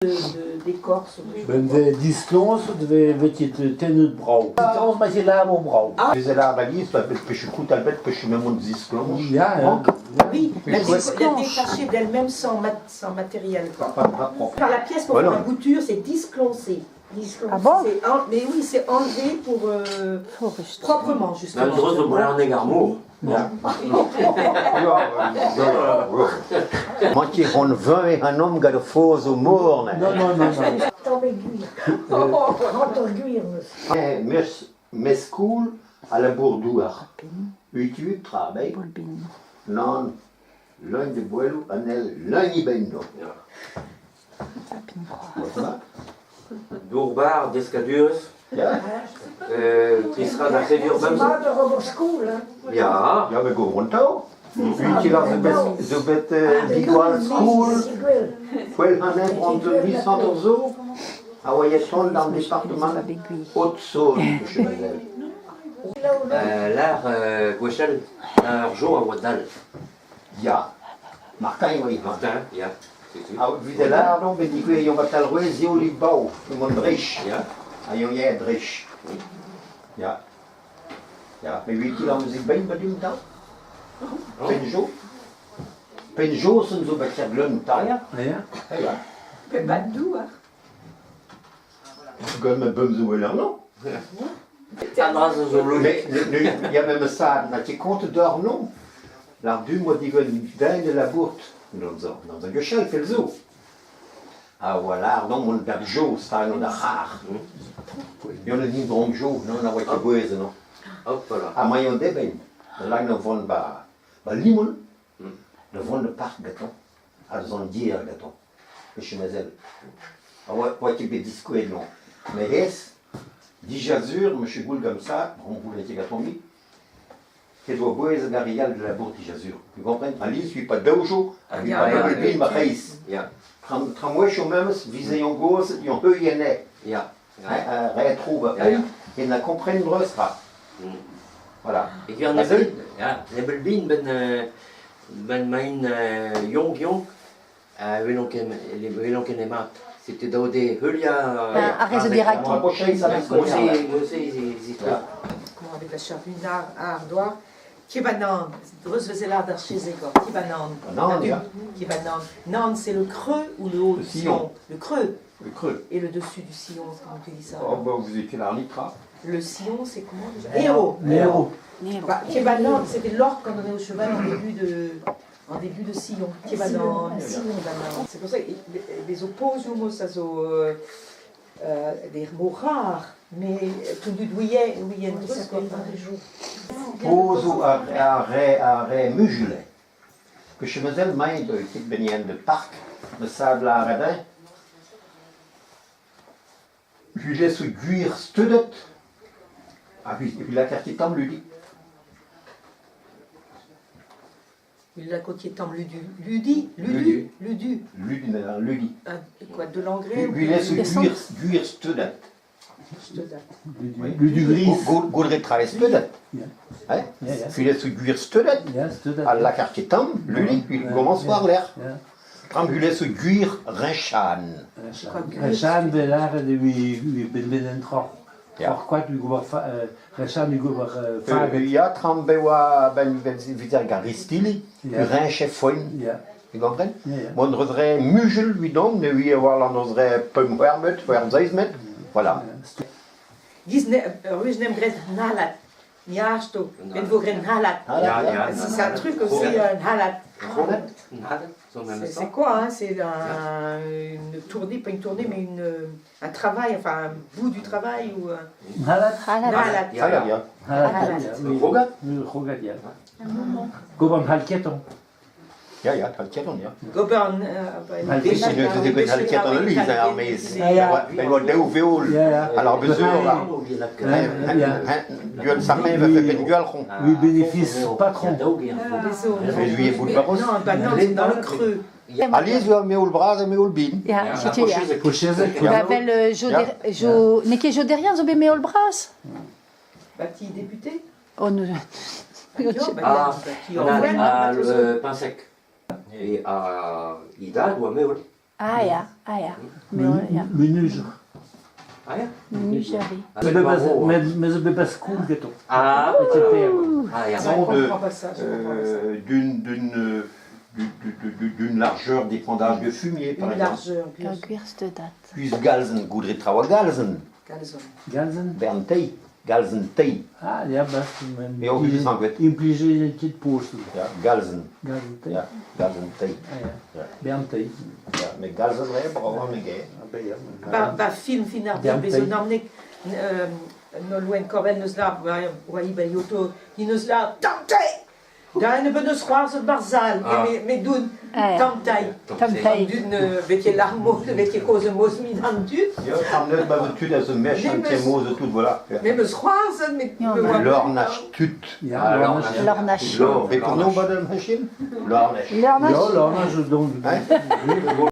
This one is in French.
d'écorce. Ben de disclons de tenut brau. Ons maar je laat op brau. Ze la valise, parce que je coûte à bête, parce que je me monte disclonge. Ja, ja. Oui, Mais la chouette. détachée d'elle-même sans matériel. Quoi. Pas propre. Enfin, la pièce pour Voilà. faire la bouture, c'est discloncé. Ah bon? Mais oui, c'est enlevé pour proprement, justement. Nou, terug op Bruin en Garmo. Ja. Moi qui rond 20 et un homme qui a de faux au morne. Non, non, non, non. Mes school à la Bourdouar. Utu travail. Non, l'un de boilu, anel, l'un y bendo. Doorbaar, Descadures. Ja? Trisra da Gevier Bamsa. Ja. Ja, we gaan rondom. Utu was zo bet Bigual School. Quel hanem rond 800 of zo. À Wayesson dans le département Haute-Saône, je me disais. L'art Gouechel, Arjo à Wadal. Ja. Martin, oui, Martin, ja. C'est tout. Ah, wie de là, non, ben die kun je wat al roze olie bouw, iemand drisch. Ja. Ah, jong jij drisch. Ja. Ja, maar weet je dan muziek bij doen dan? Penjo. Penjo zijn zo bij het glun taal. Ja. Ja. Mais pas de doux, hein. Je kunt met bum zo willen, no? Tandras zo logique. Nu, ja, met me saad, dat je compte door, non? La du moi die gun dijn de la bourte. Dans un gechel, fait le zoo. Ah voilà, non, mon berjo, sta no da haar. Je ne niet dronk jo, non, na wat je boeze, no. Hop là. Ah, maar je deben, de lang no von ba limon, de von de parc gaton, à zon dier gaton, que je mezel. Ah wat je be discoé, non. Mais es, di jazur, monsieur goul comme ça, on voulait dire gaton mi. Que doit boeze garial de la bourte di jazur. Tu comprends? Ali, je suis pas dojo, je suis pas ebelbin ma reis. Ja. Tramway au même, visé en gauche, ils ont peu yéné. Ja. Retrouve, ils ne comprennent pas. Voilà. Ik wil nebel, ja, nebelbin ben mijn jong, willen ken emat. C'était dans des hulia. Arrête de dire à qui. Comment avec la chapine à Ardois. Kibanan, Drosvezelar d'Archezegor, Kibanan. Kibanan. Nan, c'est le creux ou le haut du sillon? Le creux. Le creux. Et le dessus du sillon, c'est comment tu dis ça? Oh, bah, vous étiez là, Nitra. Le sillon, c'est comment déjà? Héros. Bah, Kibanan, c'était l'orque quand on est au cheval en début de sillon. Kibanan, sillon, banan. C'est pour ça que les opposes homo, ça sont des mots rares, mais tout du douillet, Pozo arrêt mugelé. Que je me disais, mais ik ben hier in de parc, de sable à radin. Je lui laisse cuire studet. Ah oui, et puis la carte tombe lui dit. La côtier tombe Ludi. Ludi, Ah, quoi, de l'engrais? lui laisse cuire studet. Le du gris. Goudret travaille studet. Puis laisse cuire studet. À la carte tombe, lui, il commence par l'air. Quand lui laisse cuire rinchan. Rechan de laren de wie ben troch. Troch kwart u gober rechan u gober faget. Ja, trambewa ben vider garistili, rinche foin. Ja. Tu comprends? Ja. Mon redre mugel lui donc, ne lui avoir l'endroit pum wermet, wermzeismet. Voilà. Ruge nem gret nalat. Niasto, ben vous gret nalat. Ja. C'est un truc aussi, nalat. C'est quoi, hein? C'est une tournée, pas une tournée, mais un travail, enfin un bout du travail ou Halat. nalat. Ja. Rogat? Rogat, ja. Gober halketon. Ja, halketon, ja. Gobern, Dus je doet het met halketon lui, zijn al mees. Ben wat deel veel. Alors besoin là. Gueule sa main va faire une gueule rond. Oui, bénéfice patron. Mais lui est bout de baros. Non, bah non, c'est dans le creux. Allez, je mets le bras, je mets le bin. Ja, zit je ja. Pochezek, We ja. hebben neke Joderian zo bij mij al bras. Bâti député. Oh non. Ah, qui on a le pain sec. Et à Ida, ou à Méol. Ah ja, ah ja. Meel, ja. Menuiser. Ah ja? Menuiserie. Ah, met bravo. Maar ze hebben school geto. Ah, Met je père. ah ja. Ça, on ne comprend pas ça. Je comprends pas ça. D'une largeur d'épandage de fumier, par Une exemple. largeur, bien sûr. Kijk, dat. Puis galzen, goedre trouwe galzen. Calzone. Ganzen? Bern thee, galzen thee. Ah, ja, best. Ja, ook iets aan het. Impligé een kit postel. Ja, galzen. Ganzen thee. Ja, galzen thee. Ah ja. Ja. Bern thee. Ja, met galzen wij brouwen met gay. Ba film finar Bien bezo namnek no loen korvel neus la wai ba yoto hi neus la tamtai da ene ben eus c'hoar zot barzal me doun Ah ja. tamtai Tamtai. dun vetje larmo vetje koze moz min an dut Ja, gaan net bij de tuut als een mes en temoze tout, voilà. me meus c'hoar zot me Ja, me oa Lornach tut. Ja, Ah, Lornach. Lornach. Lor, weet je nog wat een machine? Lornach. Ja, Lornach, donc. Hein?